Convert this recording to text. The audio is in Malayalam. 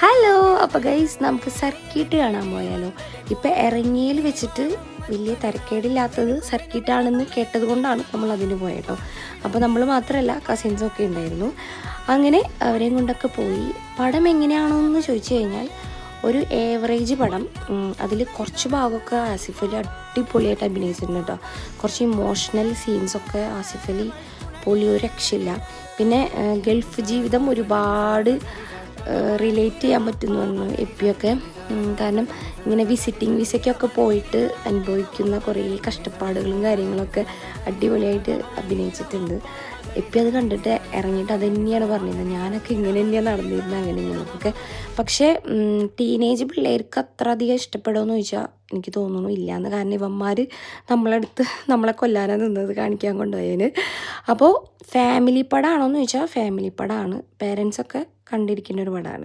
ഹലോ, അപ്പോൾ ഗൈസ് നമുക്ക് സർക്കിട്ട് കാണാൻ പോയാലോ? ഇപ്പം ഇറങ്ങിയതിൽ വെച്ചിട്ട് വലിയ തിരക്കേടില്ലാത്തത് സർക്കിട്ടാണെന്ന് കേട്ടത് കൊണ്ടാണ് നമ്മൾ അതിന് പോയത് കേട്ടോ. അപ്പോൾ നമ്മൾ മാത്രമല്ല, കസിൻസൊക്കെ ഉണ്ടായിരുന്നു. അങ്ങനെ അവരെയും കൊണ്ടൊക്കെ പോയി. പടം എങ്ങനെയാണോ എന്ന് ചോദിച്ചു കഴിഞ്ഞാൽ ഒരു ഏവറേജ് പടം. അതിൽ കുറച്ച് ഭാഗമൊക്കെ ആസിഫ് അലി അടിപൊളിയായിട്ട് അഭിനയിച്ചിട്ടുണ്ട് കേട്ടോ. കുറച്ച് ഇമോഷണൽ സീൻസൊക്കെ ആസിഫ് അലി പൊളി, ഒരു രക്ഷയില്ല. പിന്നെ ഗൾഫ് ജീവിതം ഒരുപാട് റിലേറ്റ് ചെയ്യാൻ പറ്റുമെന്ന് പറഞ്ഞു എപ്പിയൊക്കെ. കാരണം ഇങ്ങനെ വിസിറ്റിംഗ് വിസയ്ക്കൊക്കെ പോയിട്ട് അനുഭവിക്കുന്ന കുറേ കഷ്ടപ്പാടുകളും കാര്യങ്ങളൊക്കെ അടിപൊളിയായിട്ട് അഭിനയിച്ചിട്ടുണ്ട്. എപ്പി അത് കണ്ടിട്ട് ഇറങ്ങിയിട്ട് അത് തന്നെയാണ് പറഞ്ഞിരുന്നത്, ഞാനൊക്കെ ഇങ്ങനെ തന്നെയാണ് നടന്നിരുന്നത് അങ്ങനെ ഇങ്ങനെയൊക്കെ. പക്ഷേ ടീനേജ് പിള്ളേർക്ക് അത്ര അധികം ഇഷ്ടപ്പെടുമെന്ന് ചോദിച്ചാൽ എനിക്ക് തോന്നുന്നു ഇല്ലയെന്ന്. കാരണം ഇവന്മാർ നമ്മളടുത്ത് നമ്മളെ കൊല്ലാനാണ് നിന്നത് കാണിക്കാൻ കൊണ്ടുപോയതിന്. അപ്പോൾ ഫാമിലി പടമാണോ എന്ന് ചോദിച്ചാൽ ഫാമിലി പടമാണ്. പേരൻസൊക്കെ കണ്ടിരിക്കുന്ന ഒരു പടമാണ്.